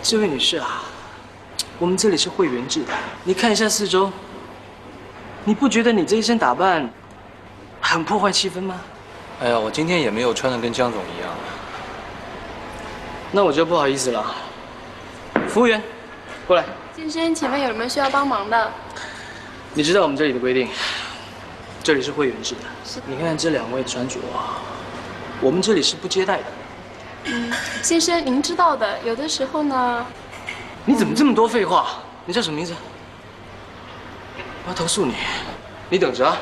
这位女士啊，我们这里是会员制的，你看一下四周，你不觉得你这一身打扮很破坏气氛吗？哎呀，我今天也没有穿的跟江总一样。那我就不好意思了。服务员，过来。先生，请问有什么需要帮忙的？你知道我们这里的规定，这里是会员制的。你看这两位穿着啊，我们这里是不接待的。先生，您知道的，有的时候呢……你怎么这么多废话？你叫什么名字？我要投诉你！你等着啊！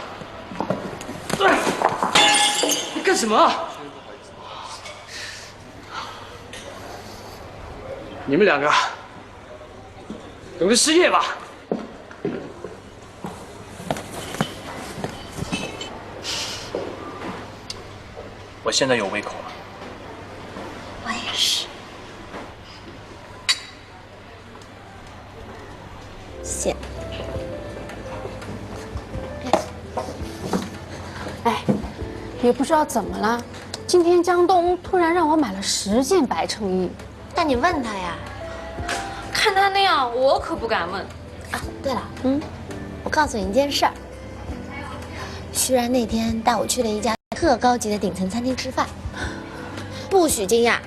你干什么啊？你们两个，等着失业吧！我现在有胃口了。我也是。谢。哎，也不知道怎么了，今天江东突然让我买了10件白衬衣。那你问他呀。看他那样，我可不敢问。啊，对了，我告诉你一件事儿。徐然那天带我去了一家特高级的顶层餐厅吃饭，不许惊讶，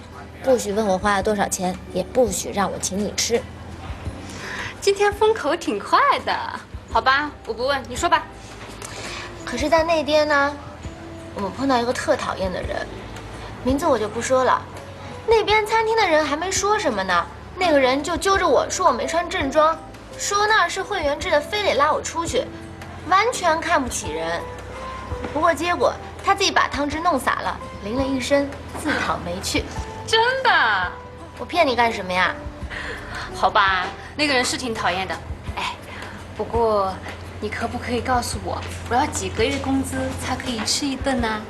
不许问我花了多少钱，也不许让我请你吃。今天风口挺快的，好吧，我不问，你说吧。可是，在那天呢，我们碰到一个特讨厌的人，名字我就不说了。那边餐厅的人还没说什么呢，那个人就揪着我说我没穿正装，说那儿是会员制的，非得拉我出去，完全看不起人。不过结果他自己把汤汁弄洒了，淋了一身，自讨没趣。真的？我骗你干什么呀？好吧，那个人是挺讨厌的。哎，不过你可不可以告诉我，我要几个月工资才可以吃一顿呢？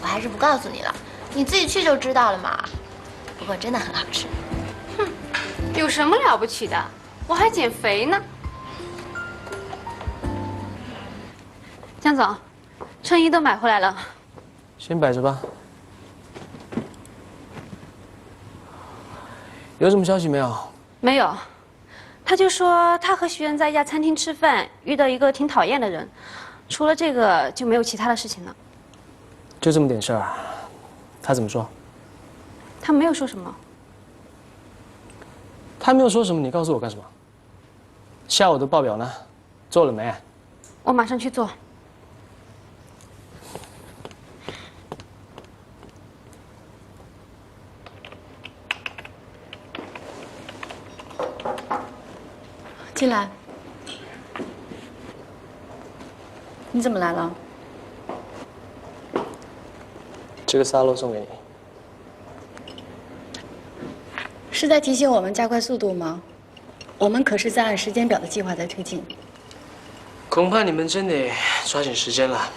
我还是不告诉你了，你自己去就知道了嘛。不过真的很好吃。哼，有什么了不起的？我还减肥呢。江总，衬衣都买回来了，先摆着吧。有什么消息没有？没有，他就说他和徐仁在一家餐厅吃饭，遇到一个挺讨厌的人，除了这个就没有其他的事情了。就这么点事儿，他怎么说？他没有说什么。他没有说什么，你告诉我干什么？下午的报表呢？做了没？我马上去做。进来。你怎么来了？这个沙漏送给你。是在提醒我们加快速度吗？我们可是在按时间表的计划在推进。恐怕你们真得抓紧时间了。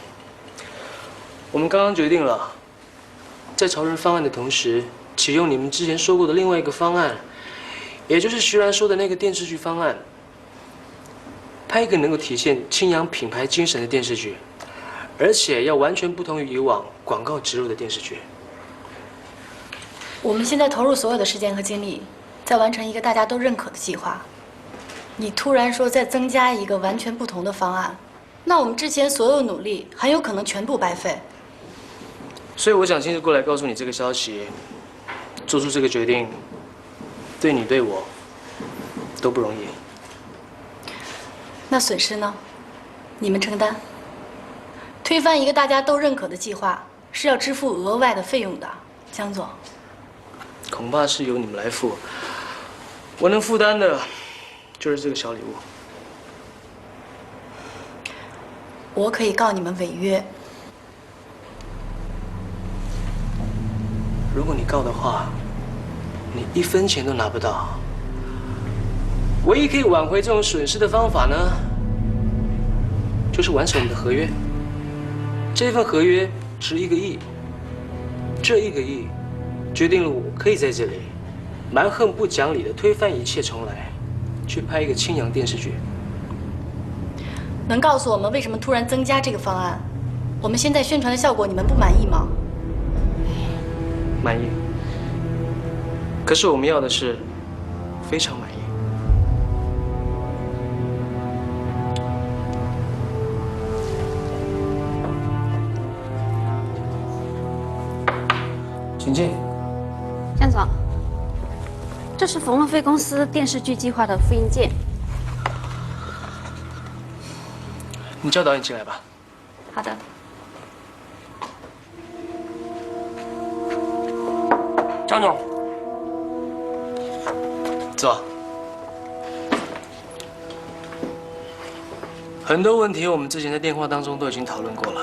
我们刚刚决定了，在潮人方案的同时，启用你们之前说过的另外一个方案，也就是徐然说的那个电视剧方案。拍一个能够体现青阳品牌精神的电视剧，而且要完全不同于以往广告植入的电视剧。我们现在投入所有的时间和精力，在完成一个大家都认可的计划。你突然说再增加一个完全不同的方案，那我们之前所有努力很有可能全部白费。所以我想亲自过来告诉你这个消息，做出这个决定，对你对我都不容易。那损失呢？你们承担。推翻一个大家都认可的计划是要支付额外的费用的，江总。恐怕是由你们来付，我能负担的，就是这个小礼物。我可以告你们违约。如果你告的话，你1分钱都拿不到。唯一可以挽回这种损失的方法呢，就是完成我们的合约。这份合约值1个亿，这1个亿决定了我可以在这里蛮横不讲理的推翻一切重来，去拍一个青阳电视剧。能告诉我们为什么突然增加这个方案？我们现在宣传的效果你们不满意吗？满意。可是我们要的是非常满意。请进。江总，这是冯乐飞公司电视剧计划的复印件。你叫导演进来吧。好的。张总，走。很多问题我们之前在电话当中都已经讨论过了。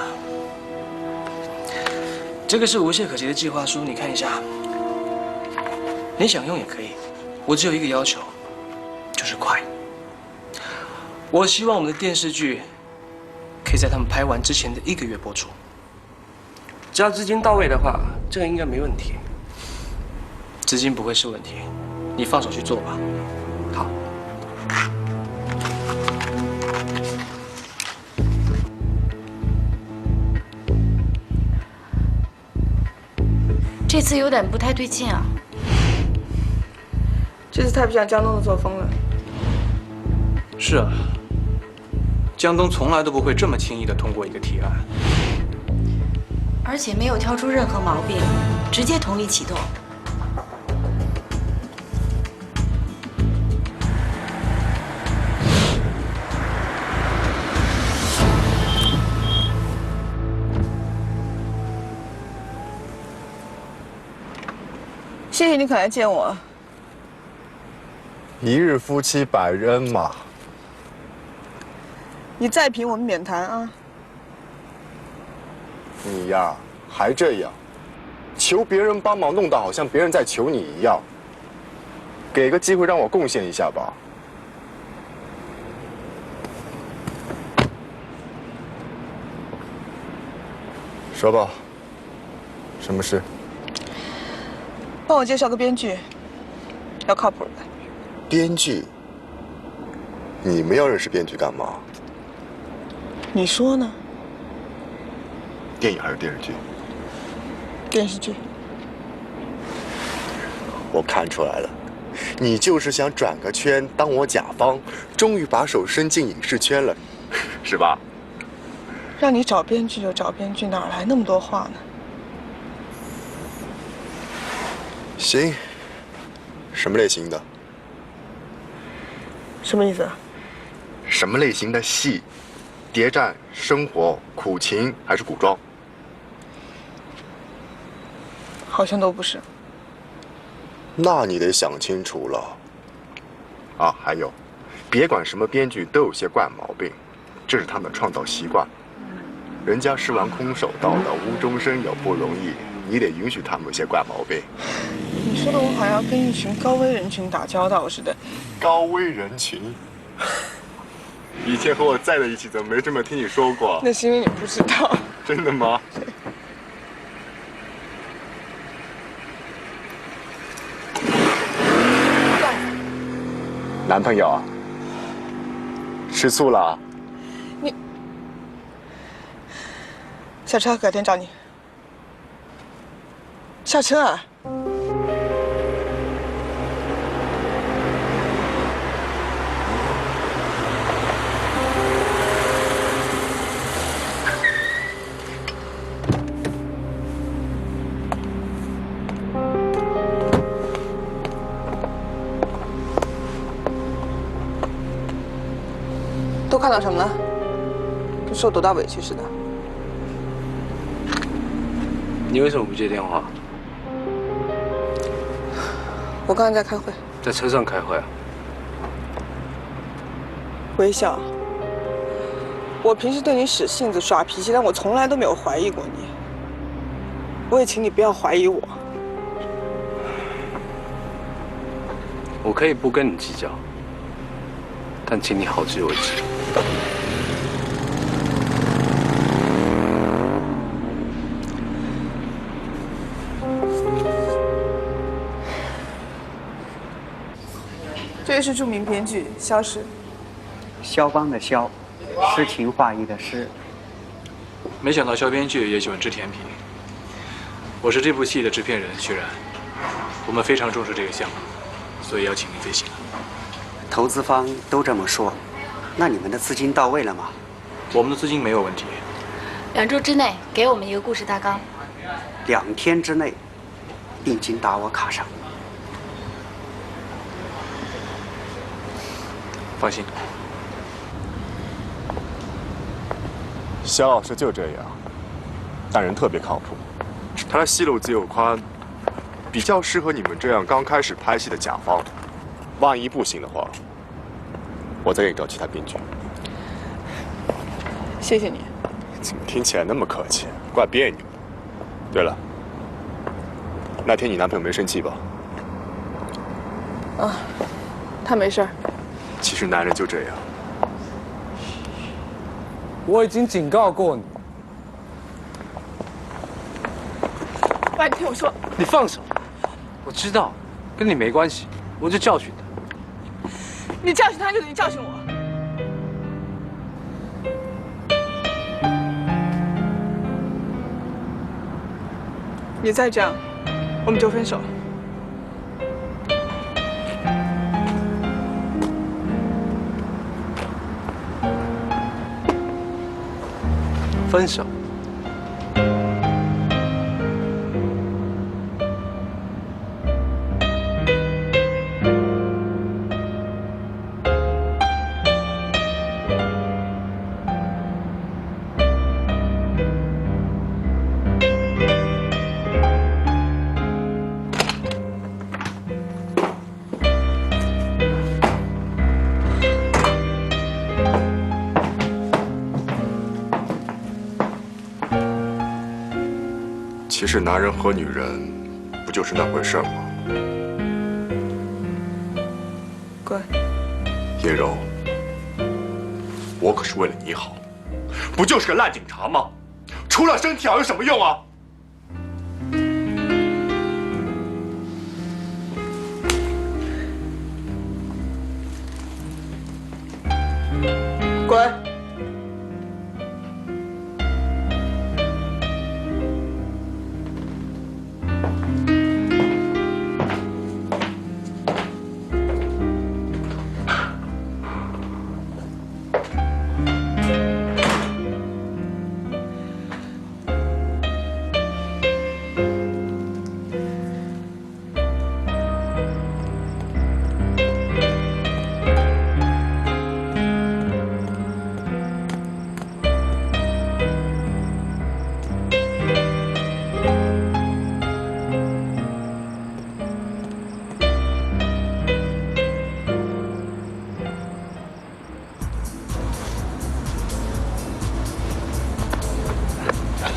这个是无懈可击的计划书，你看一下。你想用也可以，我只有一个要求，就是快。我希望我们的电视剧可以在他们拍完之前的1个月播出。只要资金到位的话，这个应该没问题。资金不会是问题，你放手去做吧。好。这次有点不太对劲啊。这次太不像江东的作风了。是啊，江东从来都不会这么轻易的通过一个提案，而且没有挑出任何毛病，直接同意启动。谢谢你肯来见我。一日夫妻百日恩嘛。你再评我们免谈啊。你呀，还这样，求别人帮忙，弄得好像别人在求你一样。给个机会让我贡献一下吧。说吧，什么事？帮我介绍个编剧，要靠谱的。编剧？你们要认识编剧干嘛？你说呢？电影还是电视剧？电视剧。我看出来了，你就是想转个圈当我甲方，终于把手伸进影视圈了，是吧？让你找编剧就找编剧，哪来那么多话呢？行，什么类型的？什么意思啊？什么类型的戏？谍战、生活、苦情还是古装？好像都不是。那你得想清楚了。啊，还有，别管什么编剧都有些怪毛病，这是他们创造习惯。人家是玩空手道的，无中生有不容易，你得允许他们有些怪毛病。你说的我好像跟一群高危人群打交道似的。高危人群？以前和我在一起，怎么没这么听你说过？那是因为你不知道。真的吗？男朋友啊？吃醋了？你下车，改天找你。下车啊！都看到什么了？跟受多大委屈似的。你为什么不接电话？我刚刚在开会。在车上开会啊？微笑，我平时对你使性子、耍脾气，但我从来都没有怀疑过你。我也请你不要怀疑我。我可以不跟你计较，但请你好自为之。这位是著名编剧肖诗。肖邦的肖，诗情画意的诗。没想到肖编剧也喜欢吃甜品。我是这部戏的制片人徐然。我们非常重视这个项目，所以要请您飞行。投资方都这么说，那你们的资金到位了吗？我们的资金没有问题。2周之内给我们一个故事大纲。2天之内，定金打我卡上。放心。肖老师就这样，但人特别靠谱。他的戏路子又宽，比较适合你们这样刚开始拍戏的甲方。万一不行的话，我再给你找其他编剧。谢谢你。怎么听起来那么客气，怪别扭的。对了，那天你男朋友没生气吧？啊，他没事儿。其实男人就这样。我已经警告过你。喂，你听我说。你放手！我知道，跟你没关系，我就教训他。你教训他就等于教训我。你再这样，我们就分手。分手。其实男人和女人不就是那回事吗？乖。叶柔，我可是为了你好，不就是个烂警察吗？除了身体好有什么用啊？乖。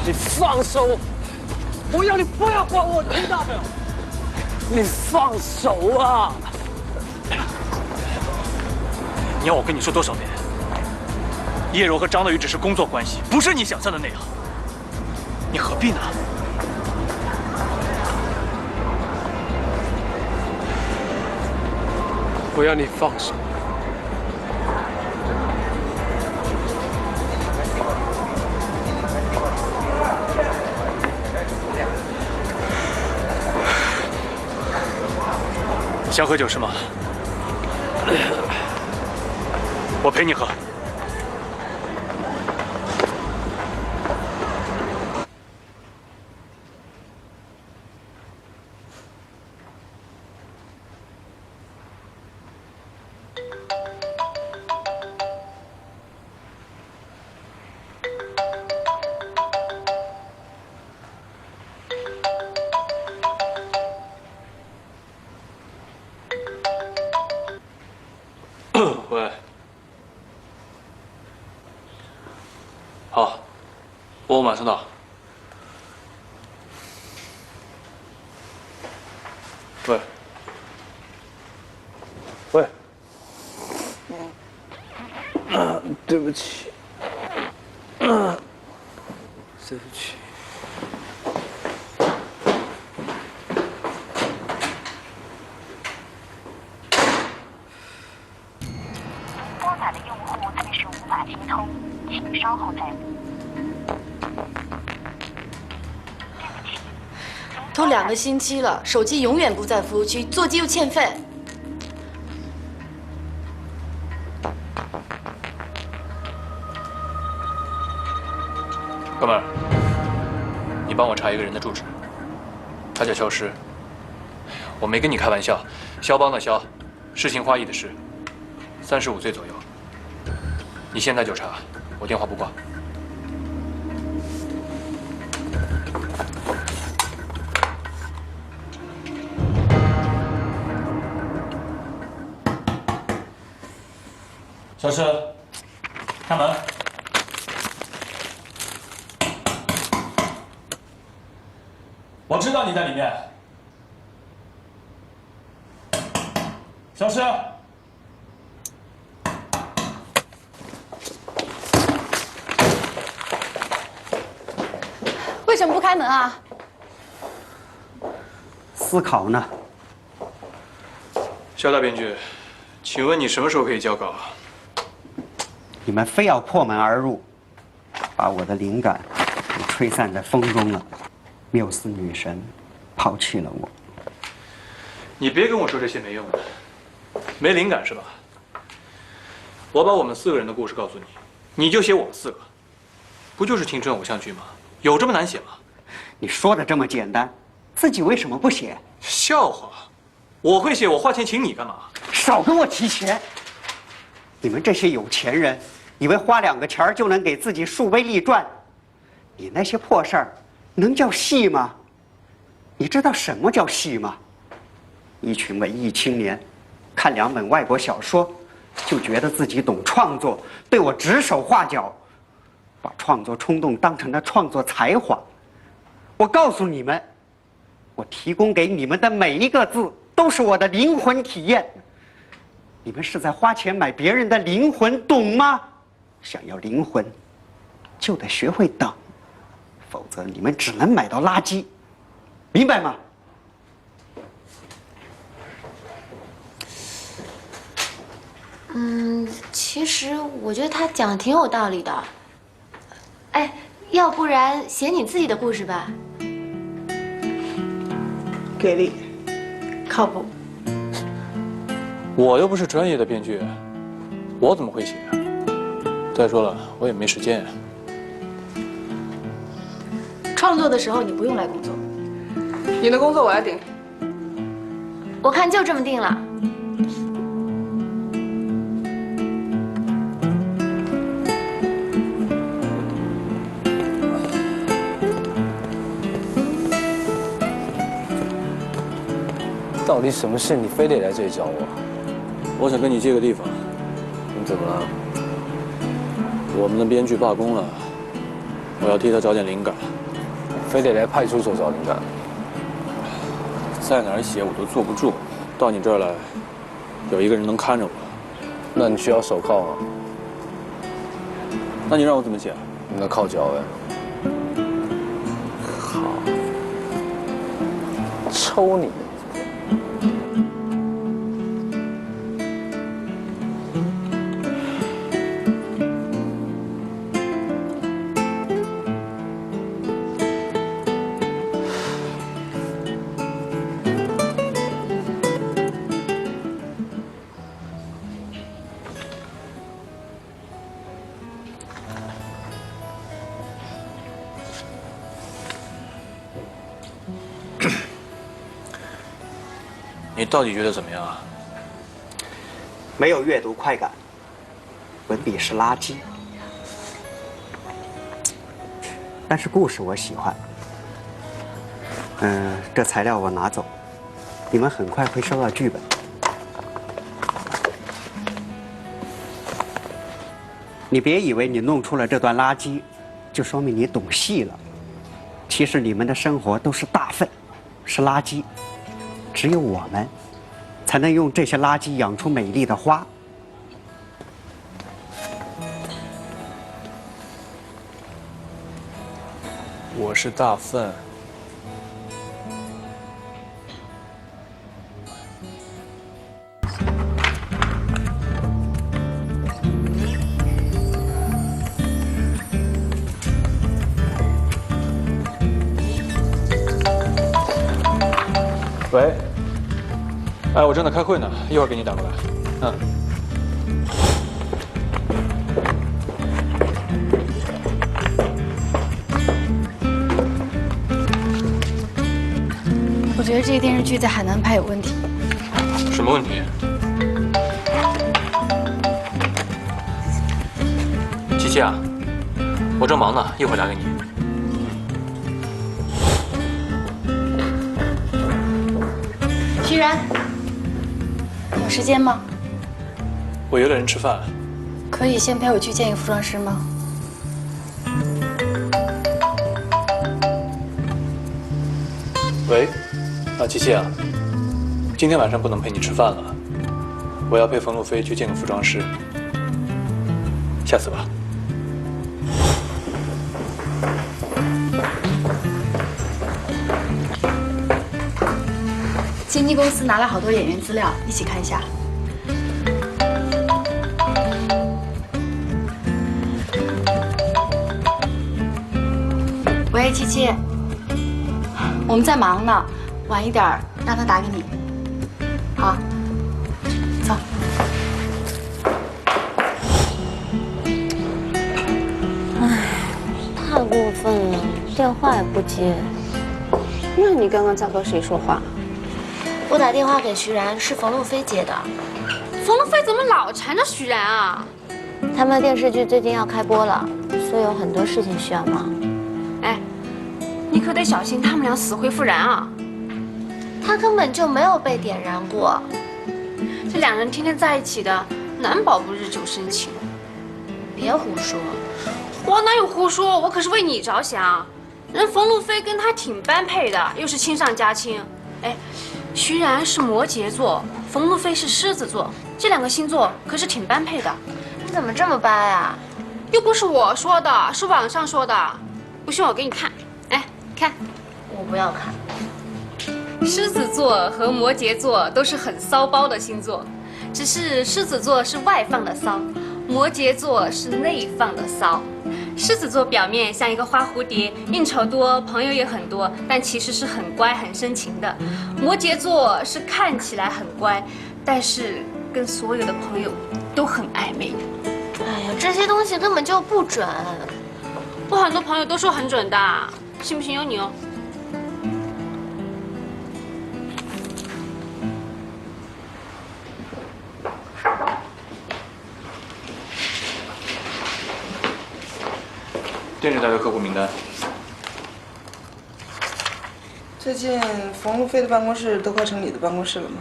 你放手！我要你不要管我，听到没有？你放手啊！你要我跟你说多少遍？叶柔和张德宇只是工作关系，不是你想象的那样。你何必呢？我要你放手！想喝酒是吗？我陪你喝。喂，好，我马上到。喂，喂，对不起，对不起。拨打的用户暂时无法接通，请稍后再拨。通2个星期了，手机永远不在服务区，座机又欠费。哥们儿，你帮我查一个人的住址，他叫肖诗。我没跟你开玩笑，肖邦的肖，诗情画意的诗，35岁左右。你现在就查，我电话不挂。小诗，开门。我知道你在里面。小诗，为什么不开门啊？思考呢。肖大编剧，请问你什么时候可以交稿？你们非要破门而入，把我的灵感给吹散在风中了。缪斯女神抛弃了我。你别跟我说这些没用的，没灵感是吧？我把我们4个人的故事告诉你，你就写我们4个，不就是青春偶像剧吗？有这么难写吗？你说的这么简单，自己为什么不写？笑话，我会写，我花钱请你干嘛？少跟我提钱！你们这些有钱人，以为花2个钱儿就能给自己树碑立传？你那些破事儿，能叫戏吗？你知道什么叫戏吗？一群文艺青年，看2本外国小说，就觉得自己懂创作，对我指手画脚，把创作冲动当成了创作才华。我告诉你们，我提供给你们的每一个字都是我的灵魂体验。你们是在花钱买别人的灵魂，懂吗？想要灵魂，就得学会等，否则你们只能买到垃圾，明白吗？其实我觉得他讲的挺有道理的。哎，要不然写你自己的故事吧？给力，靠谱。我又不是专业的编剧，我怎么会写啊？再说了，我也没时间。创作的时候你不用来工作，你的工作我来顶。我看就这么定了。到底什么事？你非得来这里找我？我想跟你借个地方。你怎么了？我们的编剧罢工了，我要替他找点灵感。非得来派出所找灵感？在哪儿写我都坐不住，到你这儿来，有一个人能看着我。那你需要手铐吗？那你让我怎么写？那靠脚呗。好，抽你！你到底觉得怎么样啊？没有阅读快感，文笔是垃圾。但是故事我喜欢。这材料我拿走，你们很快会收到剧本。你别以为你弄出了这段垃圾，就说明你懂戏了。其实你们的生活都是大粪，是垃圾。只有我们，才能用这些垃圾养出美丽的花。我是大粪。喂，哎，我正在开会呢，一会儿给你打过来。嗯。我觉得这个电视剧在海南拍有问题。什么问题？琪琪啊，我正忙呢，一会儿打给你。徐然，有时间吗？我约了人吃饭。可以先陪我去见一个服装师吗？喂，琪琪啊，今天晚上不能陪你吃饭了，我要陪冯路飞去见个服装师，下次吧。经纪公司拿了好多演员资料，一起看一下。喂，七七，我们在忙呢，晚一点让他打给你。好，走。唉，太过分了，电话也不接。那你刚刚在和谁说话？我打电话给徐然，是冯路飞接的。冯路飞怎么老缠着徐然啊？他们电视剧最近要开播了，所以有很多事情需要忙。哎，你可得小心他们俩死灰复燃啊！他根本就没有被点燃过。这两人天天在一起的，难保不日久生情。别胡说，我哪有胡说？我可是为你着想。人冯路飞跟他挺般配的，又是亲上加亲。哎，徐然是摩羯座，冯路飞是狮子座，这两个星座可是挺般配的。你怎么这么掰啊？又不是我说的，是网上说的。不信我给你看。哎，看。我不要看。狮子座和摩羯座都是很骚包的星座，只是狮子座是外放的骚，摩羯座是内放的骚。狮子座表面像一个花蝴蝶，应酬多，朋友也很多，但其实是很乖很深情的。摩羯座是看起来很乖，但是跟所有的朋友都很暧昧。哎呀，这些东西根本就不准。我很多朋友都说很准的，信不信由你哦。电视台的客户名单。最近冯路飞的办公室都快成你的办公室了吗？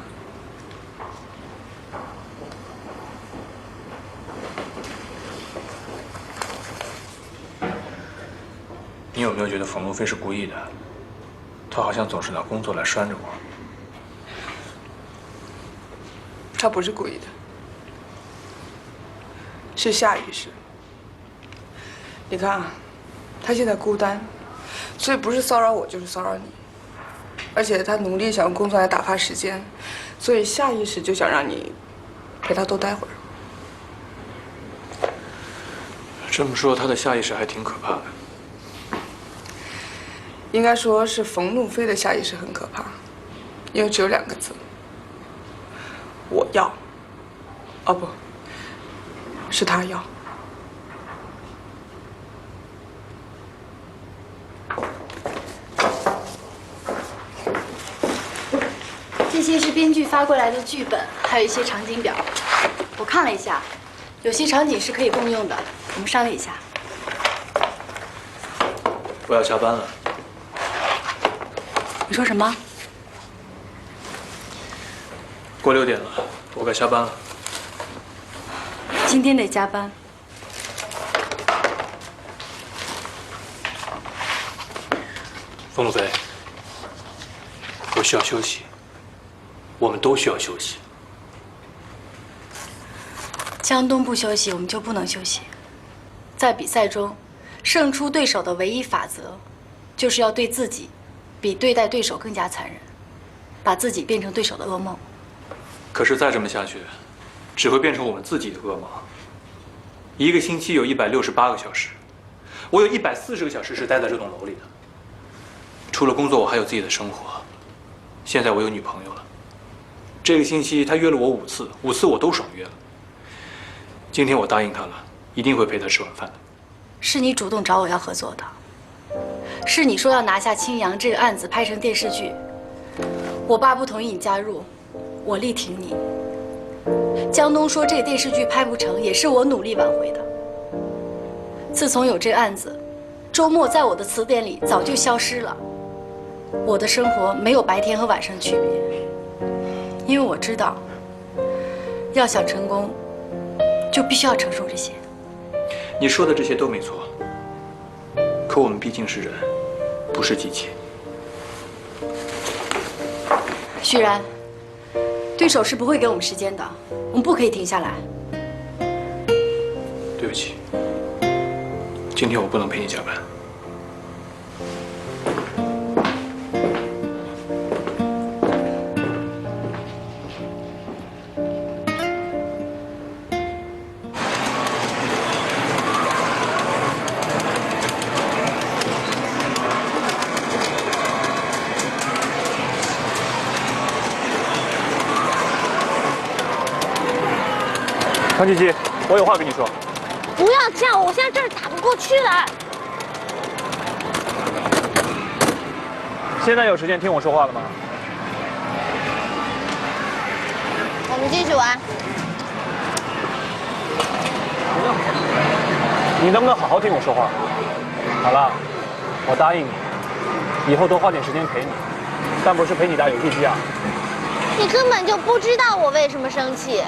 你有没有觉得冯路飞是故意的？他好像总是拿工作来拴着我。他不是故意的，是下意识。你看啊，他现在孤单，所以不是骚扰我就是骚扰你。而且他努力想用工作来打发时间，所以下意识就想让你陪他多待会儿。这么说，他的下意识还挺可怕的。应该说是冯路飞的下意识很可怕，因为只有2个字：我要。哦不，是他要。这些是编剧发过来的剧本，还有一些场景表。我看了一下，有些场景是可以共用的，我们商量一下。我要下班了。你说什么？过6点了，我该下班了。今天得加班。冯路飞，我需要休息。我们都需要休息。江东不休息，我们就不能休息。在比赛中，胜出对手的唯一法则，就是要对自己比对待对手更加残忍，把自己变成对手的噩梦。可是再这么下去，只会变成我们自己的噩梦。一个星期有168个小时，我有140个小时是待在这栋楼里的。除了工作，我还有自己的生活。现在我有女朋友了。这个星期他约了我5次，5次我都爽约了。今天我答应他了，一定会陪他吃晚饭的。是你主动找我要合作的，是你说要拿下青阳这个案子拍成电视剧，我爸不同意你加入，我力挺你。江东说这个电视剧拍不成，也是我努力挽回的。自从有这个案子，周末在我的词典里早就消失了。我的生活没有白天和晚上的区别，因为我知道，要想成功，就必须要承受这些。你说的这些都没错，可我们毕竟是人，不是机器。徐然，对手是不会给我们时间的，我们不可以停下来。对不起，今天我不能陪你加班。唐琪琪，我有话跟你说。不要叫我，现在这儿打不过去了。现在有时间听我说话了吗？我们继续玩。你能不能好好听我说话？好了，我答应你，以后多花点时间陪你，但不是陪你打游戏机啊。你根本就不知道我为什么生气。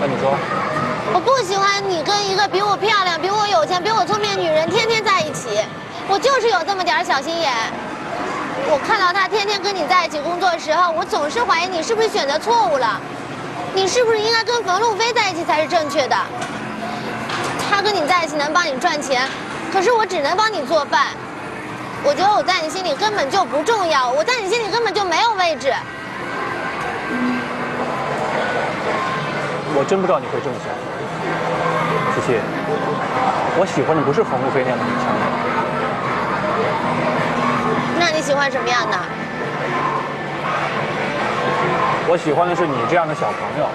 那你说？我不喜欢你跟一个比我漂亮、比我有钱、比我聪明的女人天天在一起。我就是有这么点小心眼。我看到她天天跟你在一起工作的时候，我总是怀疑你是不是选择错误了。你是不是应该跟冯路飞在一起才是正确的？他跟你在一起能帮你赚钱，可是我只能帮你做饭。我觉得我在你心里根本就不重要，我在你心里根本就没有位置。我真不知道你会这么想，琪琪，我喜欢的不是冯路飞那样的女强人。那你喜欢什么样的？我喜欢的是你这样的小朋友。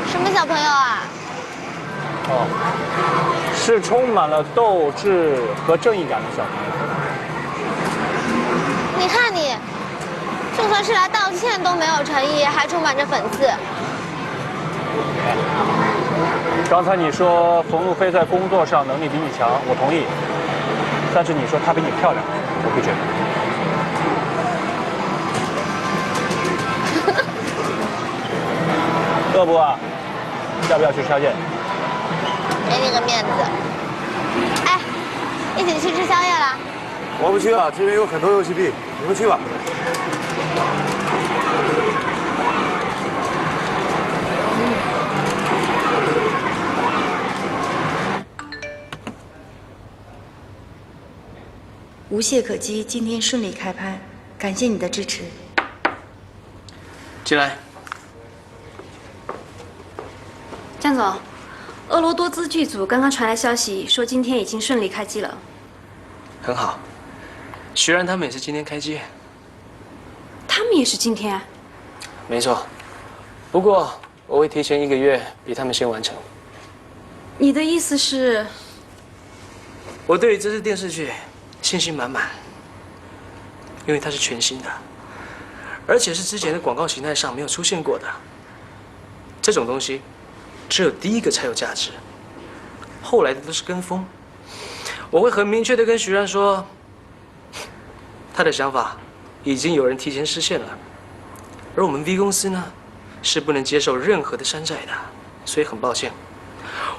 什么小朋友啊？哦，是充满了斗志和正义感的小朋友。你看你，就算是来道歉都没有诚意，还充满着讽刺。刚才你说冯路飞在工作上能力比你强，我同意。但是你说她比你漂亮，我不觉得。饿不啊？要不要去吃宵夜？给你个面子。哎，一起去吃宵夜了？我不去了，这边有很多游戏币，你们去吧。无懈可击，今天顺利开拍，感谢你的支持。进来。江总，俄罗多兹剧组刚刚传来消息，说今天已经顺利开机了。很好，徐然他们也是今天开机。他们也是今天？没错，不过我会提前1个月比他们先完成。你的意思是？我对于这次电视剧信心满满，因为它是全新的，而且是之前的广告形态上没有出现过的。这种东西，只有第一个才有价值，后来的都是跟风。我会很明确的跟徐然说，他的想法已经有人提前实现了，而我们 V 公司呢，是不能接受任何的山寨的，所以很抱歉，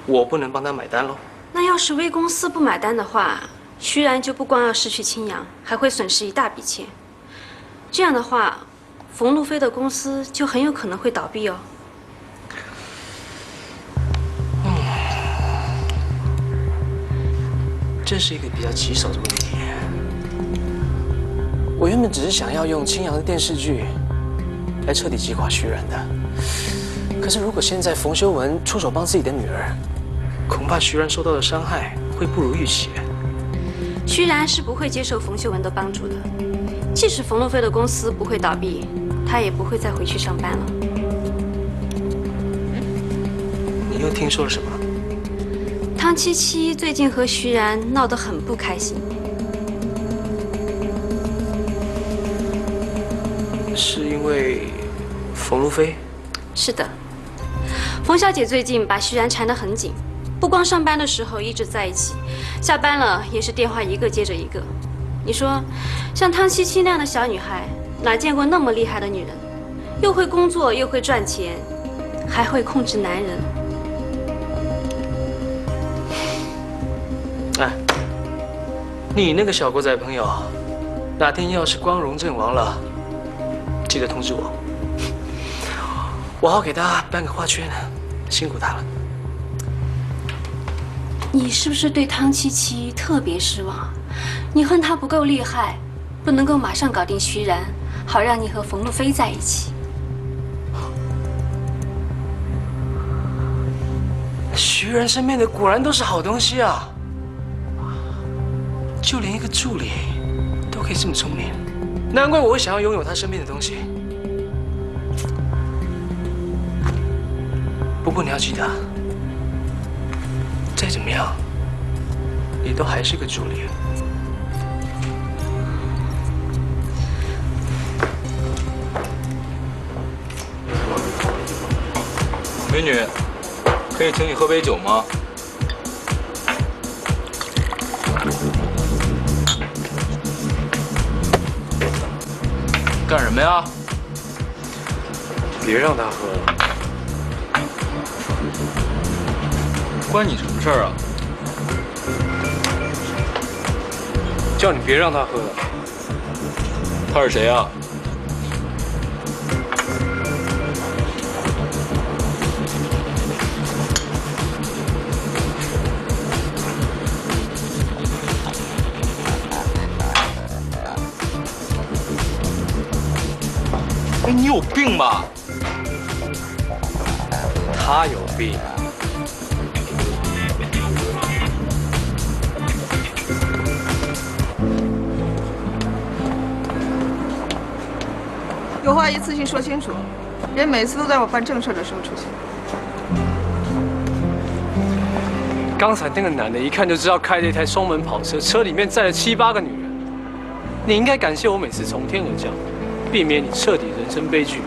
我不能帮他买单喽。那要是 V 公司不买单的话，徐然就不光要失去青阳，还会损失一大笔钱。这样的话，冯路飞的公司就很有可能会倒闭哦。这是一个比较棘手的问题。我原本只是想要用青阳的电视剧来彻底击垮徐然的，可是如果现在冯修文出手帮自己的女儿，恐怕徐然受到的伤害会不如预期。徐然是不会接受冯秀文的帮助的。即使冯路飞的公司不会倒闭，他也不会再回去上班了。你又听说了什么？汤七七最近和徐然闹得很不开心。是因为冯路飞？是的，冯小姐最近把徐然缠得很紧，不光上班的时候一直在一起，下班了也是电话一个接着一个。你说，像汤七七那样的小女孩，哪见过那么厉害的女人？又会工作，又会赚钱，还会控制男人。哎，你那个小狗仔朋友，哪天要是光荣阵亡了，记得通知我，我好给他颁个花圈，辛苦他了。你是不是对汤七七特别失望？你恨她不够厉害，不能够马上搞定徐然，好让你和冯路飞在一起。徐然身边的果然都是好东西啊，就连一个助理都可以这么聪明，难怪我会想要拥有他身边的东西。不过你要记得，再怎么样，你都还是个助理。美女，可以请你喝杯酒吗？干什么呀？别让他喝了。关你什么事儿啊？叫你别让他喝了。他是谁啊？你有病吧？他有病。有话一次性说清楚，别每次都在我办正事的时候出现。刚才那个男的，一看就知道开了一台双门跑车，车里面载了7、8个女人。你应该感谢我每次从天而降，避免你彻底人生悲剧。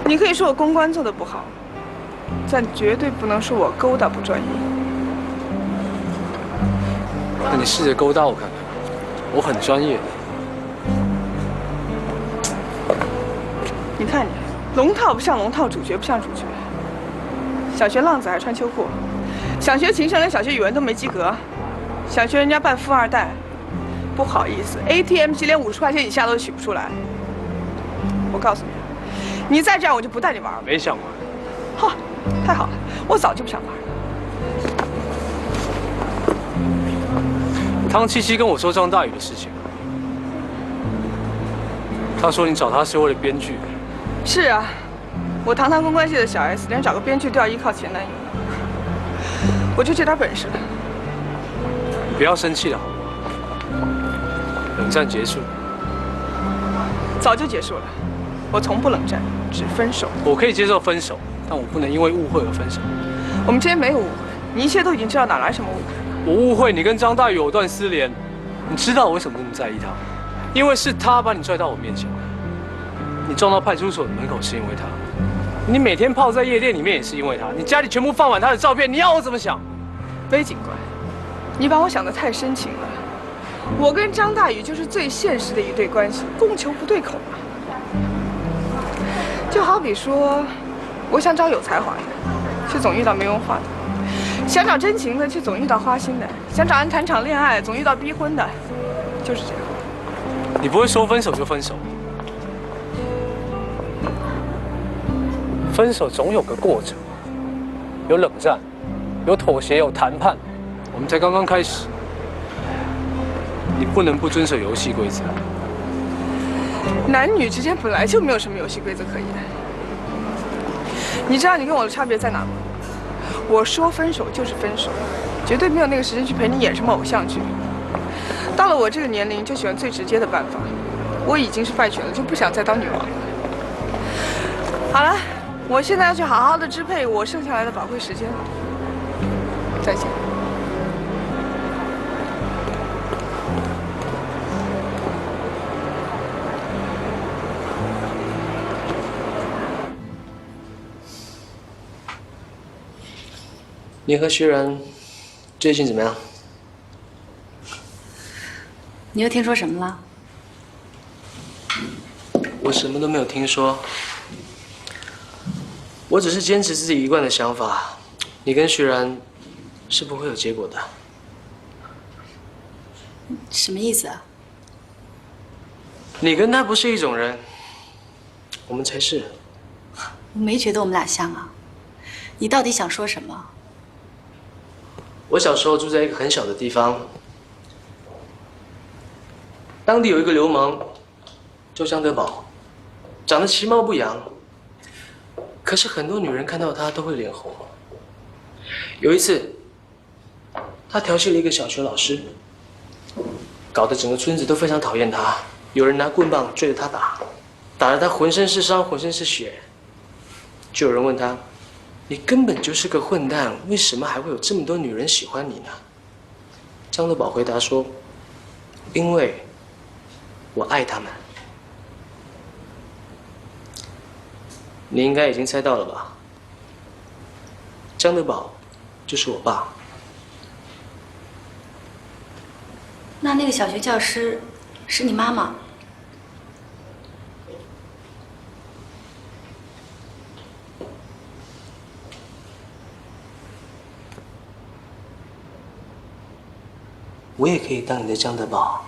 你可以说我公关做得不好，但绝对不能说我勾搭不专业。那你试着勾搭我看看，我很专业的。你看你，龙套不像龙套，主角不像主角。小学浪子还穿秋裤，想学琴声连小学语文都没及格，想学人家扮富二代，不好意思 ，ATM 机连50块钱以下都取不出来。我告诉你，你再这样我就不带你玩了。没想玩。哈，太好了，我早就不想玩了。汤七七跟我说张大宇的事情，他说你找他是为了编剧。是啊，我堂堂公关系的小 S， 连找个编剧都要依靠前男友，我就这点本事了。你不要生气了好不好？冷战结束，早就结束了。我从不冷战，只分手。我可以接受分手，但我不能因为误会而分手。我们之间没有误会，你一切都已经知道，哪来什么误会？我误会你跟张大宇藕断丝连，你知道我为什么那么在意他？因为是他把你拽到我面前来，你撞到派出所的门口是因为他，你每天泡在夜店里面也是因为他，你家里全部放满他的照片，你要我怎么想？魏警官，你把我想得太深情了。我跟张大宇就是最现实的一对关系，供求不对口嘛。就好比说，我想找有才华的，却总遇到没文化的；想找真情的，却总遇到花心的；想找人谈场恋爱，总遇到逼婚的，就是这样。你不会说分手就分手，分手总有个过程，有冷战，有妥协，有谈判。我们才刚刚开始，你不能不遵守游戏规则。男女之间本来就没有什么游戏规则可言。你知道你跟我的差别在哪吗？我说分手就是分手，绝对没有那个时间去陪你演什么偶像剧。到了我这个年龄，就喜欢最直接的办法。我已经是败犬了，就不想再当女王了。好了，我现在要去好好的支配我剩下来的宝贵时间了。再见。你和徐然最近怎么样？你又听说什么了？我什么都没有听说，我只是坚持自己一贯的想法，你跟徐然是不会有结果的。什么意思啊？你跟他不是一种人，我们才是。我没觉得我们俩像啊。你到底想说什么？我小时候住在一个很小的地方，当地有一个流氓，叫张德宝，长得其貌不扬，可是很多女人看到他都会脸红。有一次，他调戏了一个小学老师，搞得整个村子都非常讨厌他，有人拿棍棒追着他打，打得他浑身是伤，浑身是血。就有人问他：“你根本就是个混蛋，为什么还会有这么多女人喜欢你呢？”张德宝回答说：“因为我爱他们。”你应该已经猜到了吧？张德宝就是我爸。那个小学教师是你妈妈？我也可以当你的张德宝。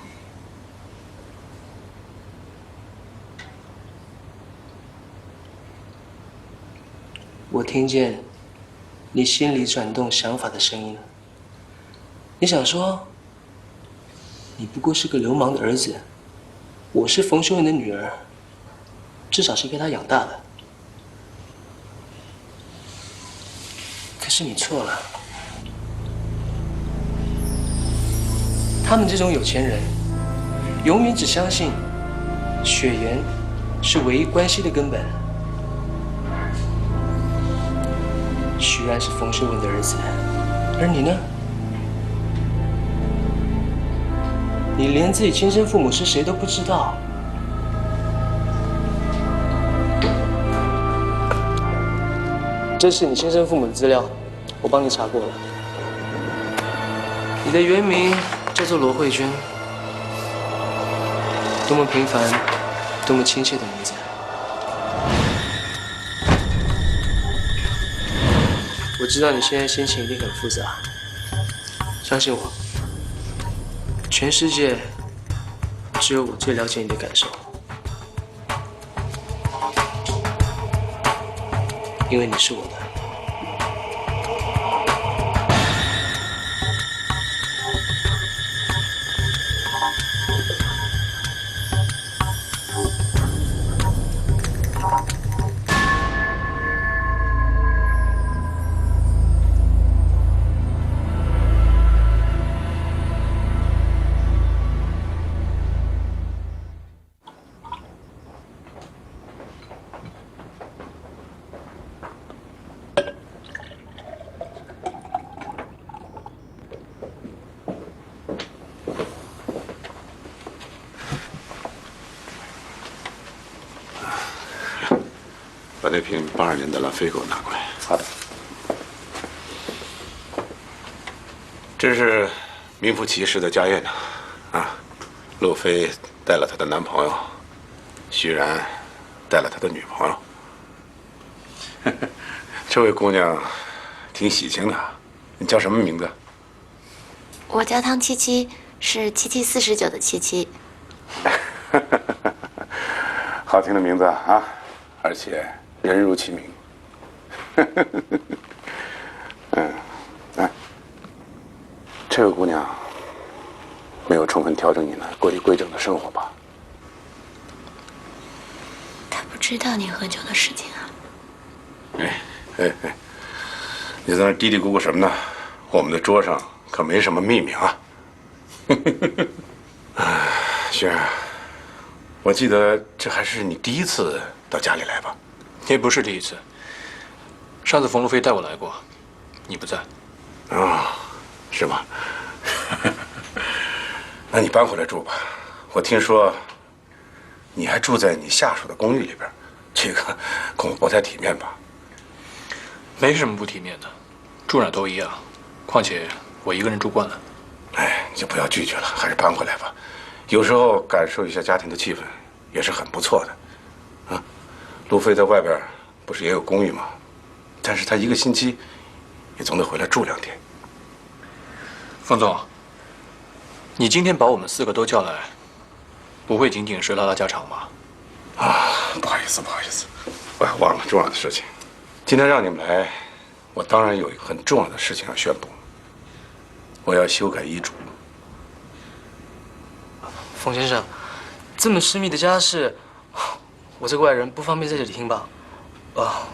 我听见你心里转动想法的声音。你想说，你不过是个流氓的儿子，我是冯修文的女儿，至少是被他养大的。可是你错了。他们这种有钱人，永远只相信血缘是唯一关系的根本。徐然是冯修文的儿子，而你呢？你连自己亲生父母是谁都不知道。这是你亲生父母的资料，我帮你查过了。你的原名叫做罗慧娟，多么平凡，多么亲切的名字。我知道你现在心情一定很复杂，相信我，全世界只有我最了解你的感受，因为你是我的。把那瓶82年的拉菲给我拿过来。好的。这是名副其实的家宴呐，啊，陆飞带了她的男朋友，徐然带了他的女朋友。这位姑娘挺喜庆的，你叫什么名字？我叫汤七七，是7749的77。好听的名字啊，而且人如其名。哎，这个姑娘没有充分调整你们过于规整的生活吧？她不知道你喝酒的事情啊。哎，你在那嘀嘀咕咕什么呢？我们的桌上可没什么秘密啊。轩儿，我记得这还是你第一次到家里来吧？也不是第一次。上次冯路飞带我来过，你不在。是吗？那你搬回来住吧。我听说你还住在你下属的公寓里边，这个恐怕不太体面吧？没什么不体面的，住哪都一样。况且我一个人住惯了。哎，你就不要拒绝了，还是搬回来吧。有时候感受一下家庭的气氛，也是很不错的。路飞在外边不是也有公寓吗？但是他一个星期也总得回来住2天。冯总，你今天把我们4个都叫来，不会仅仅是拉拉家常吧？不好意思，我还忘了重要的事情。今天让你们来，我当然有一个很重要的事情要宣布，我要修改遗嘱。冯先生，这么私密的家事，我这个外人不方便在这里听吧？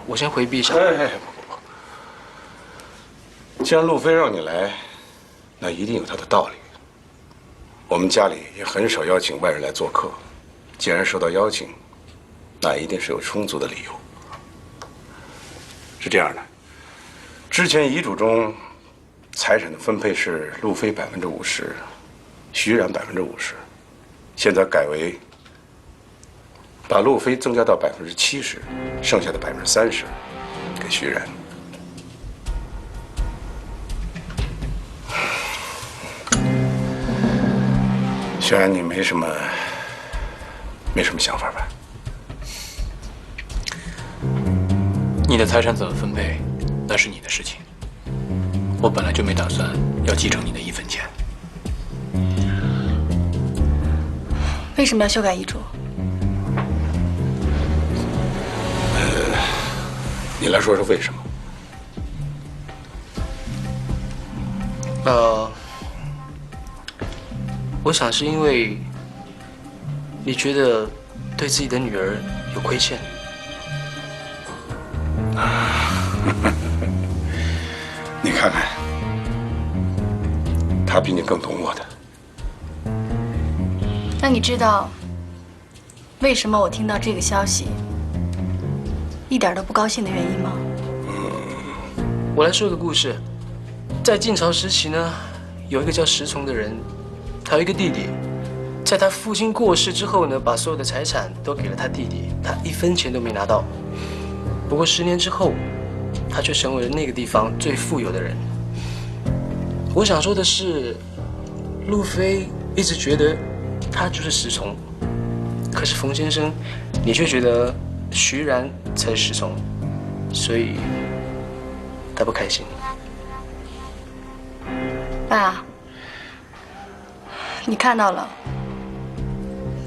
我先回避一下。不，既然路飞让你来，那一定有他的道理。我们家里也很少邀请外人来做客，既然受到邀请，那一定是有充足的理由。是这样的，之前遗嘱中财产的分配是路飞50%，徐冉50%，现在改为把路飞增加到70%，剩下的30%给徐冉。虽然你没什么想法吧？你的财产怎么分配，那是你的事情。我本来就没打算要继承你的1分钱。为什么要修改遗嘱？你来说说为什么？我想是因为你觉得对自己的女儿有亏欠。你看看，他比你更懂我的。那你知道为什么我听到这个消息一点都不高兴的原因吗？我来说个故事，在晋朝时期呢，有一个叫石崇的人，他有一个弟弟，在他父亲过世之后呢，把所有的财产都给了他弟弟，他1分钱都没拿到。不过10年之后，他却成为了那个地方最富有的人。我想说的是，路飞一直觉得他就是石崇，可是冯先生，你却觉得徐冉才是石崇，所以他不开心。爸，你看到了，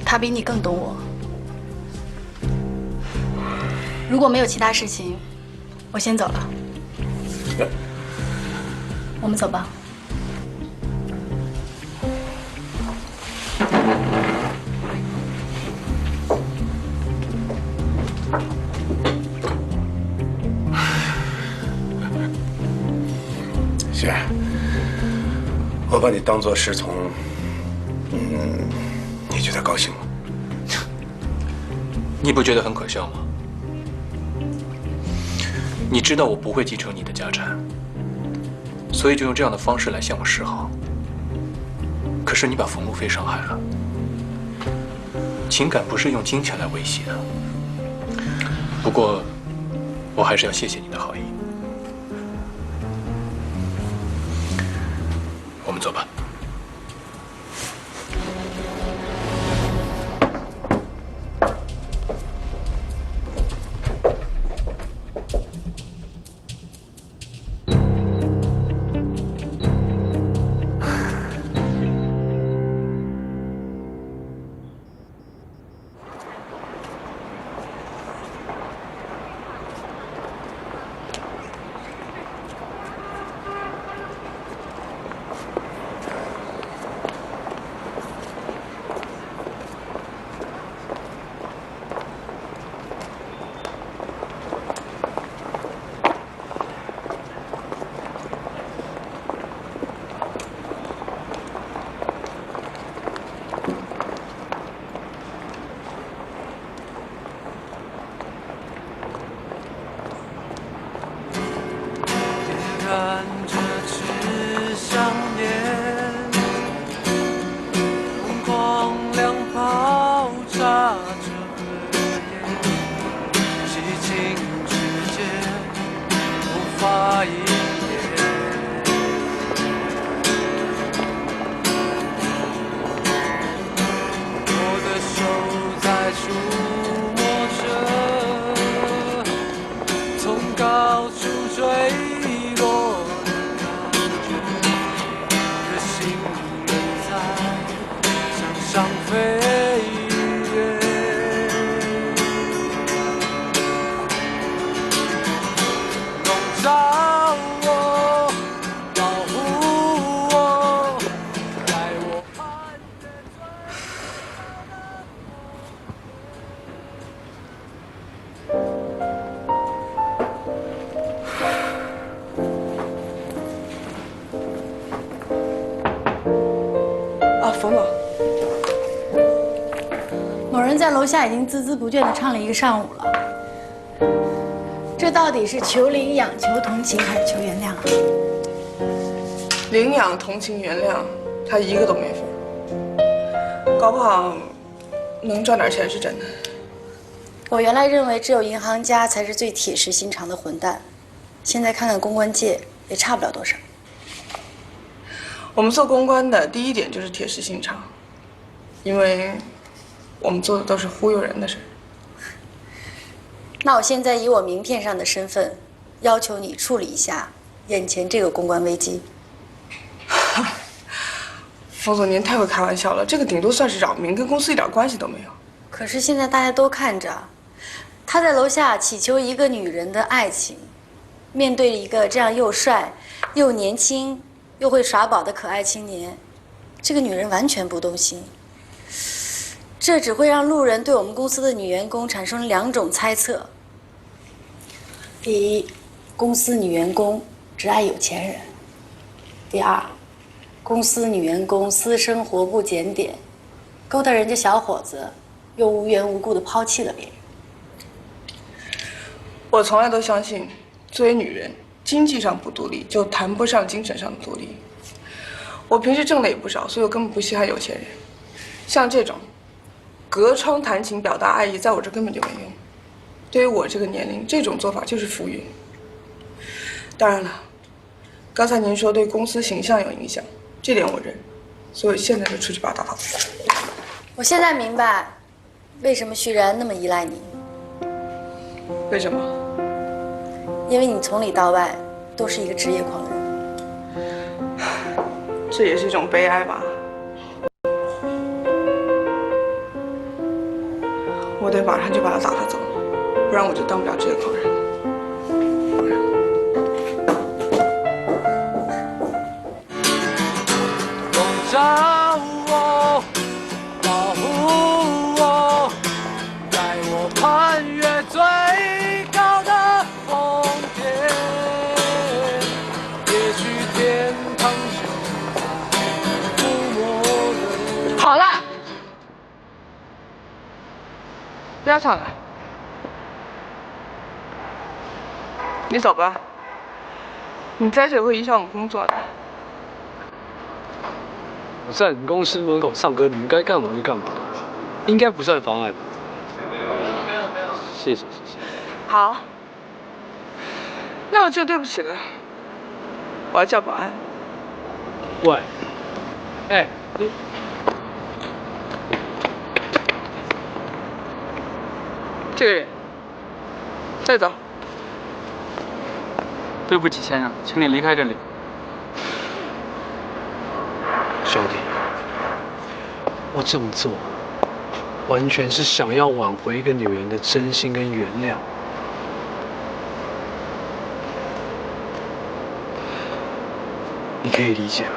他比你更懂我。如果没有其他事情，我先走了。我们走吧。行，我把你当作石崇，你觉得高兴吗？你不觉得很可笑吗？你知道我不会继承你的家产，所以就用这样的方式来向我示好。可是你把冯路飞伤害了，情感不是用金钱来维系的。不过，我还是要谢谢你的好意。我们走吧。触摸着从高处坠落的感觉，可心仍在向上飞跃。笼罩我，保护我，在我攀越啊，冯总，某人在楼下已经孜孜不倦地唱了1个上午了。这到底是求领养、求同情还是求原谅啊？领养、同情、原谅，他一个都没份。搞不好能赚点钱是真的。我原来认为只有银行家才是最铁石心肠的混蛋，现在看看公关界也差不了多少。我们做公关的第一点就是铁石心肠，因为我们做的都是忽悠人的事。那我现在以我名片上的身份，要求你处理一下眼前这个公关危机。冯总，您太会开玩笑了，这个顶多算是扰民，跟公司一点关系都没有。可是现在大家都看着，他在楼下祈求一个女人的爱情，面对一个这样又帅、又年轻、又会耍宝的可爱青年，这个女人完全不动心。这只会让路人对我们公司的女员工产生2种猜测：第一，公司女员工只爱有钱人；第二，公司女员工私生活不检点，勾搭人家小伙子，又无缘无故的抛弃了别人。我从来都相信，作为女人，经济上不独立，就谈不上精神上的独立。我平时挣的也不少，所以我根本不稀罕有钱人。像这种隔窗谈情表达爱意，在我这根本就没用。对于我这个年龄，这种做法就是浮云。当然了，刚才您说对公司形象有影响，这点我认，所以现在就出去把他打发走。我现在明白，为什么徐然那么依赖你。为什么？因为你从里到外都是一个职业狂人。这也是一种悲哀吧。我得马上就把他打发走，不然我就当不了职业狂人。笼罩我，保护我，带我攀越最高的峰巅，也许天堂就在触摸的。好了，不要吵了，你走吧。你在这里会影响我工作的。我在你们公司门口唱歌，你们该干嘛就干嘛，应该不算妨碍吧？谢谢谢谢。好，那我就对不起了，我要叫保安。喂，哎，你这个人，带走。对不起，先生，请你离开这里。兄弟，我这么做，完全是想要挽回一个女人的真心跟原谅。你可以理解吗？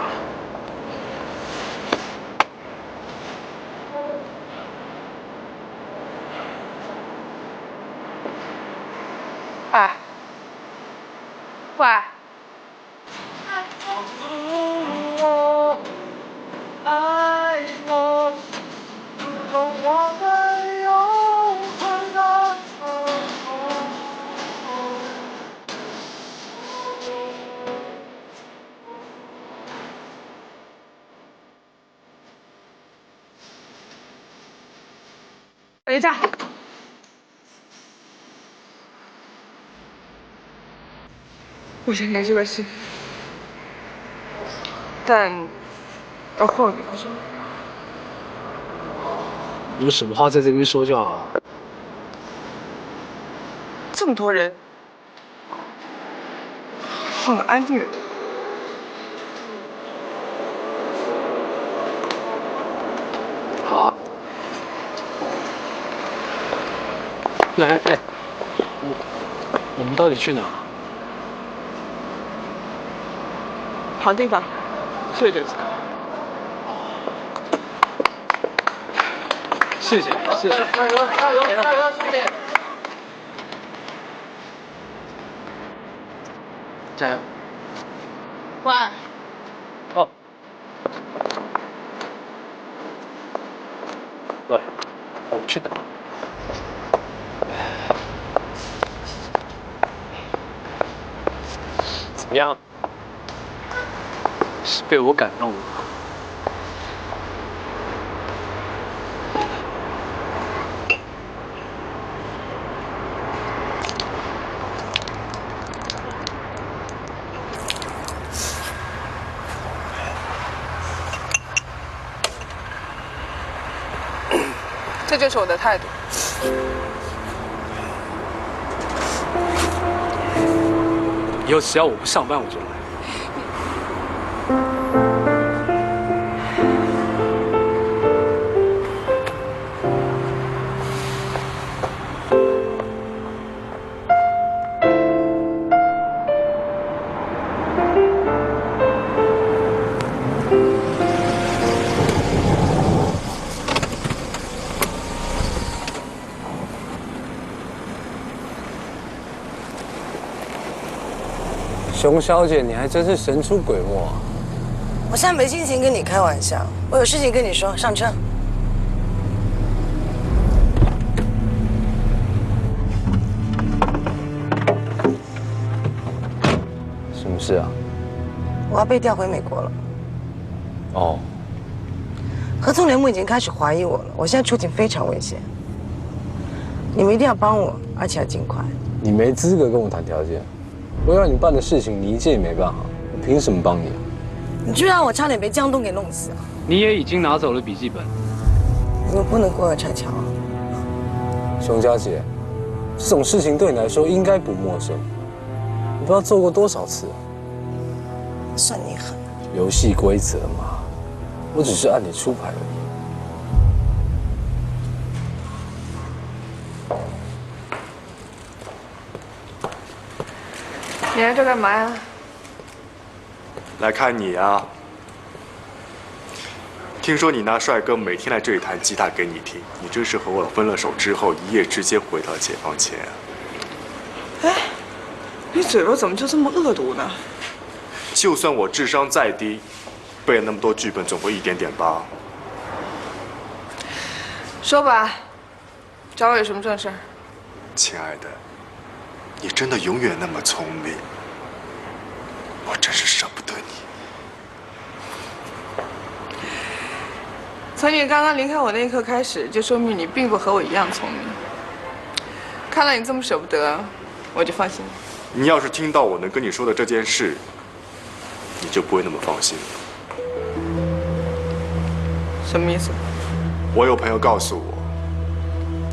哎，喂。爱我，如同我们永恒的承诺。等一下，我先联系微信，但要后面说。有什么话在这边说就好。这么多人，换个安静的地方。好啊。来，哎，我们到底去哪？好地方，睡着。谢谢，谢谢。加油，加油，加油，兄弟！加油！晚安。哦。对，我去哪？怎么样？是被我感动了。这就是我的态度。以后只要我不上班，我就来。熊小姐，你还真是神出鬼没啊！我现在没心情跟你开玩笑，我有事情跟你说，上车。什么事啊？我要被调回美国了。哦。合纵联盟已经开始怀疑我了，我现在处境非常危险。你们一定要帮我，而且要尽快。你没资格跟我谈条件。我要你办的事情，你一件也没办好，我凭什么帮你？你居然让我差点被江东给弄死啊！你也已经拿走了笔记本。你们不能过河拆桥啊！熊家姐，这种事情对你来说应该不陌生，你不知道做过多少次。算你狠。游戏规则嘛，我只是按你出牌而已。你来这干嘛呀？来看你啊！听说你那帅哥每天来这里弹吉他给你听，你这是和我分了手之后一夜之间回到解放前啊！哎，你嘴巴怎么就这么恶毒呢？就算我智商再低，背了那么多剧本，总会一点点吧。说吧，找我有什么正事？亲爱的，你真的永远那么聪明，我真是舍不得你。从你刚刚离开我那一刻开始，就说明你并不和我一样聪明。看到你这么舍不得，我就放心了。你要是听到我能跟你说的这件事，你就不会那么放心。什么意思？我有朋友告诉我，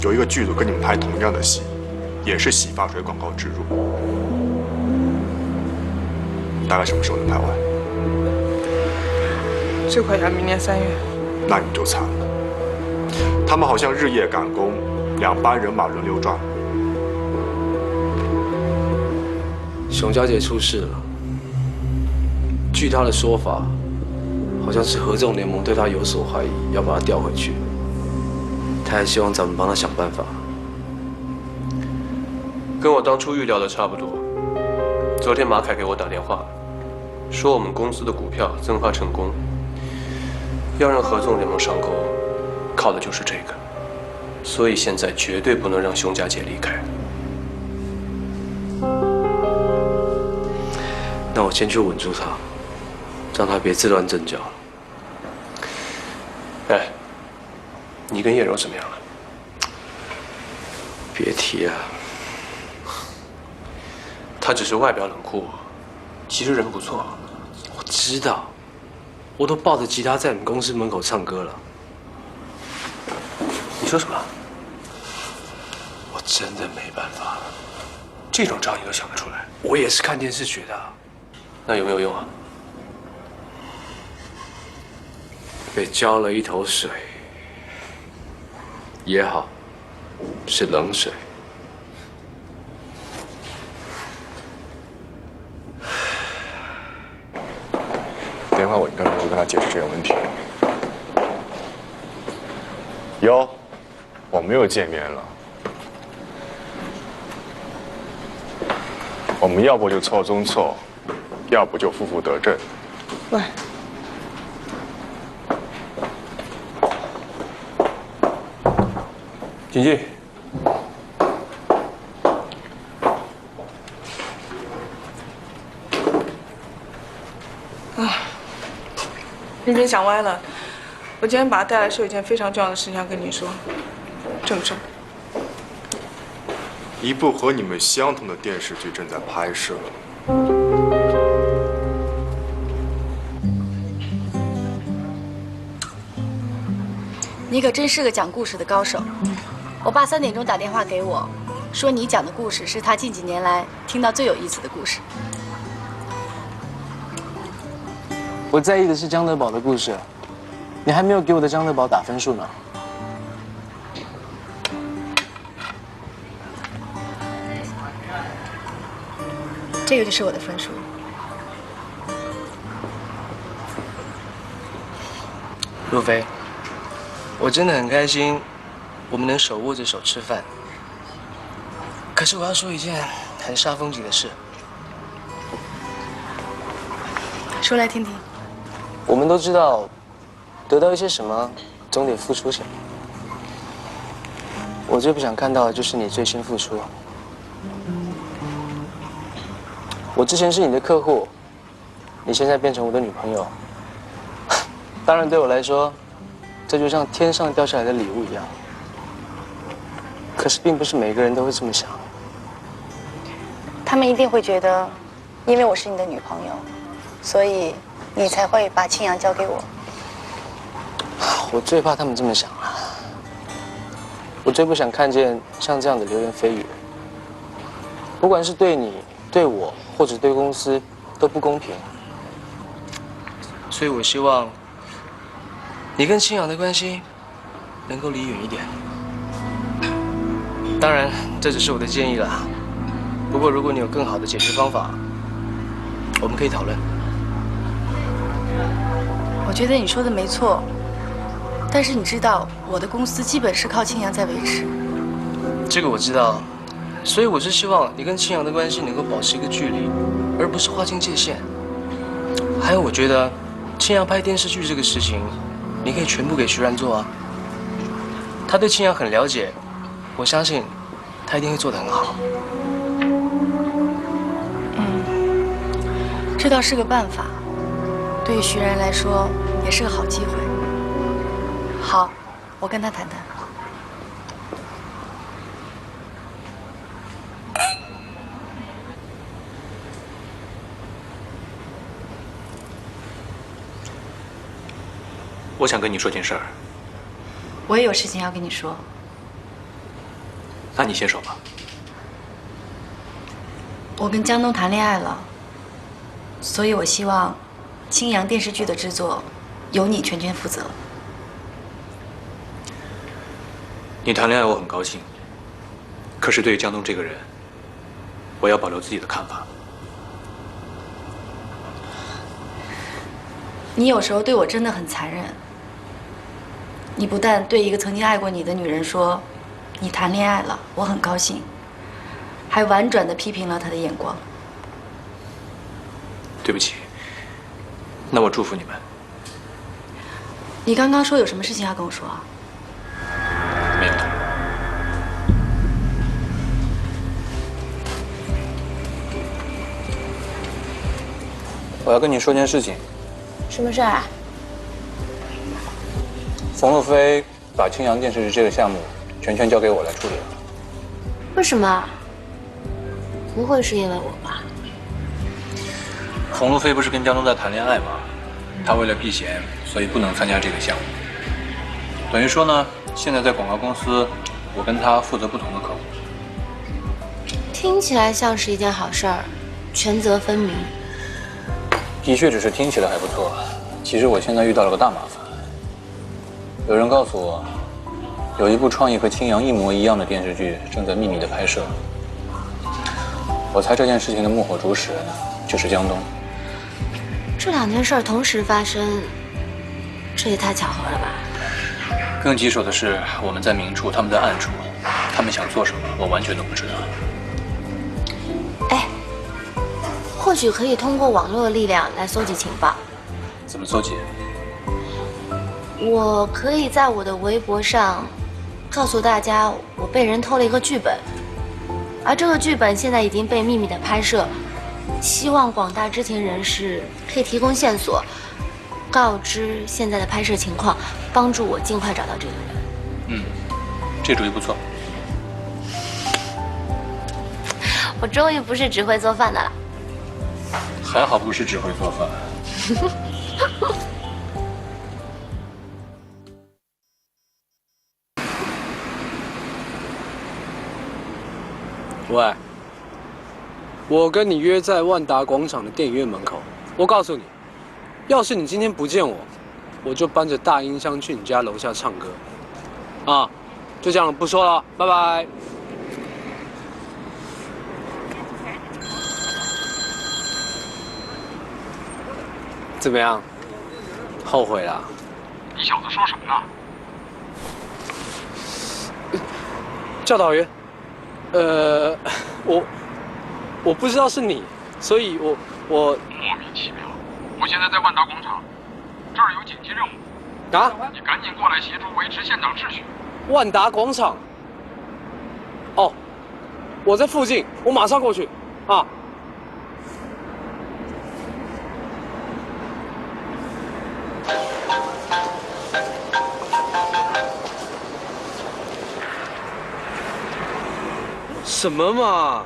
有一个剧组跟你们拍同样的戏，也是洗发水广告植入，大概什么时候能拍完？最快要明年3月。那你就惨了。他们好像日夜赶工，2班人马轮流转。熊家姐出事了，据她的说法，好像是合纵联盟对她有所怀疑，要把她调回去。她还希望咱们帮她想办法。跟我当初预料的差不多。昨天马凯给我打电话，说我们公司的股票增发成功，要让合纵联盟上钩，靠的就是这个。所以现在绝对不能让熊家姐离开。那我先去稳住她，让她别自乱阵脚。哎，你跟叶柔怎么样了？别提啊。他只是外表冷酷，其实人不错。我知道，我都抱着吉他在你们公司门口唱歌了。说什么？我真的没办法，这种招你都想得出来？我也是看电视学的。那有没有用啊？被浇了一头水，也好，是冷水。电话我应该如何跟他解释这个问题？有，我们又见面了。我们要不就错中错，要不就负负得正。喂，请进。你别想歪了，我今天把他带来是有一件非常重要的事情要跟你说，正事。一部和你们相同的电视剧正在拍摄。你可真是个讲故事的高手。我爸3点钟打电话给我，说你讲的故事是他近几年来听到最有意思的故事。我在意的是江德宝的故事，你还没有给我的江德宝打分数呢。这个就是我的分数。若飞，我真的很开心，我们能手握着手吃饭。可是我要说一件很煞风景的事。说来听听。我们都知道，得到一些什么，总得付出什么。我最不想看到的就是你最先付出。我之前是你的客户，你现在变成我的女朋友。当然，对我来说，这就像天上掉下来的礼物一样。可是，并不是每个人都会这么想。他们一定会觉得，因为我是你的女朋友，所以你才会把青阳交给我。我最怕他们这么想了。我最不想看见像这样的流言蜚语。不管是对你、对我，或者对公司，都不公平。所以我希望你跟青阳的关系能够离远一点。当然，这只是我的建议啦。不过，如果你有更好的解决方法，我们可以讨论。我觉得你说的没错，但是你知道，我的公司基本是靠青阳在维持。这个我知道，所以我是希望你跟青阳的关系能够保持一个距离，而不是划清界限。还有，我觉得青阳拍电视剧这个事情，你可以全部给徐然做啊。他对青阳很了解，我相信他一定会做得很好。这倒是个办法，对于徐然来说也是个好机会。好，我跟他谈谈。我想跟你说件事儿。我也有事情要跟你说。那你先说吧。我跟江东谈恋爱了，所以我希望青阳电视剧的制作由你全权负责。你谈恋爱我很高兴，可是对于江东这个人，我要保留自己的看法。你有时候对我真的很残忍。你不但对一个曾经爱过你的女人说你谈恋爱了，我很高兴，还婉转地批评了她的眼光。对不起，那我祝福你们。你刚刚说有什么事情要跟我说啊？没有。我要跟你说件事情。什么事儿啊？冯路飞把青阳电视剧这个项目全权交给我来处理了。为什么？不会是因为我吧？冯路飞不是跟江东在谈恋爱吗？他为了避嫌，所以不能参加这个项目。等于说呢，现在在广告公司，我跟他负责不同的客户。听起来像是一件好事儿，权责分明。的确只是听起来还不错，其实我现在遇到了个大麻烦。有人告诉我，有一部创意和青阳一模一样的电视剧正在秘密的拍摄。我猜这件事情的幕后主使人就是江东。这两件事同时发生，这也太巧合了吧？更棘手的是，我们在明处，他们在暗处，他们想做什么，我完全都不知道。哎，或许可以通过网络的力量来搜集情报。怎么搜集？我可以在我的微博上告诉大家，我被人偷了一个剧本，而这个剧本现在已经被秘密的拍摄，希望广大知情人士可以提供线索，告知现在的拍摄情况，帮助我尽快找到这个人。这主意不错。我终于不是只会做饭的了。还好不是只会做饭。喂，我跟你约在万达广场的电影院门口。我告诉你，要是你今天不见我，我就搬着大音箱去你家楼下唱歌。啊，就这样了，不说了，拜拜。怎么样？后悔啦？你小子说什么呢？教导员，我不知道是你，所以我莫名其妙。我现在在万达广场，这儿有紧急任务。啊！你赶紧过来协助维持现场秩序。万达广场。哦，我在附近，我马上过去。啊。什么嘛！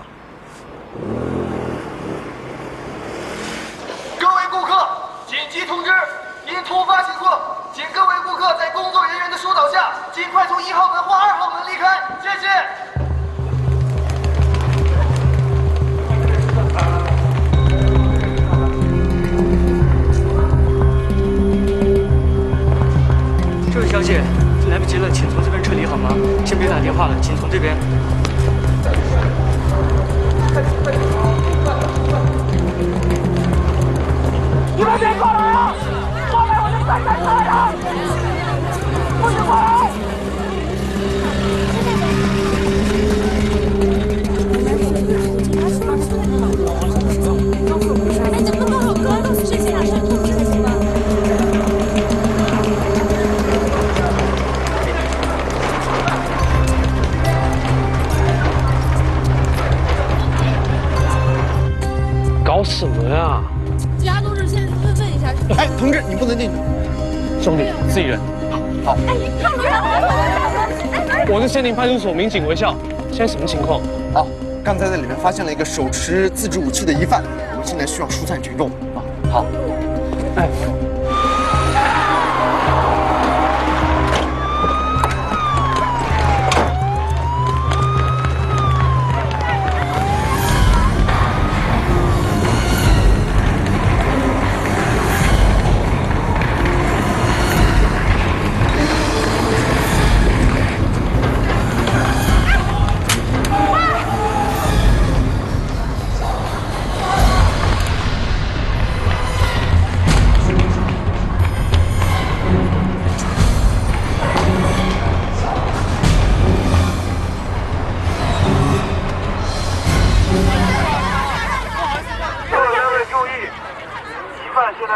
各位顾客，紧急通知！因突发情况，请各位顾客在工作人员的疏导下，尽快从1号门或2号门离开，谢谢。这位小姐，来不及了，请从这边撤离好吗？先别打电话了，请从这边。你们别过来啊！过来我就再开车呀！不许过来！哎，怎么帮我哥弄死这些人？是控制的行吗？搞什么呀？其他同志先问一下。哎，同志，你不能进去。兄弟，自己人。好。哎，看路上我是仙林派出所民警韦笑，现在什么情况？好，刚才在里面发现了一个手持自制武器的疑犯，我们现在需要疏散群众。啊，好。哎。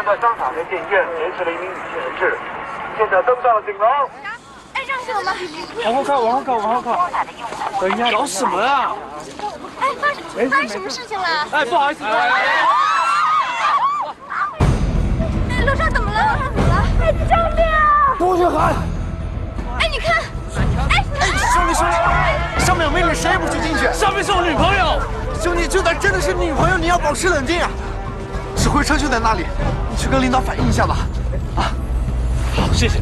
在商场内电影院劫持了一名女性人质，现在登上了顶楼。哎，让下我们。往后看，往后看，往后看。等一下，搞什么呀？哎，发生什么事情了？哎，不好意思。哎，楼上怎么了？哎，救命啊！不许喊！哎，你看，哎，兄弟，上面有命令，谁也不许进去。上面是我女朋友。兄弟，就算真的是女朋友，你要保持冷静啊！指挥车就在那里，你去跟领导反映一下吧。啊，好，谢谢。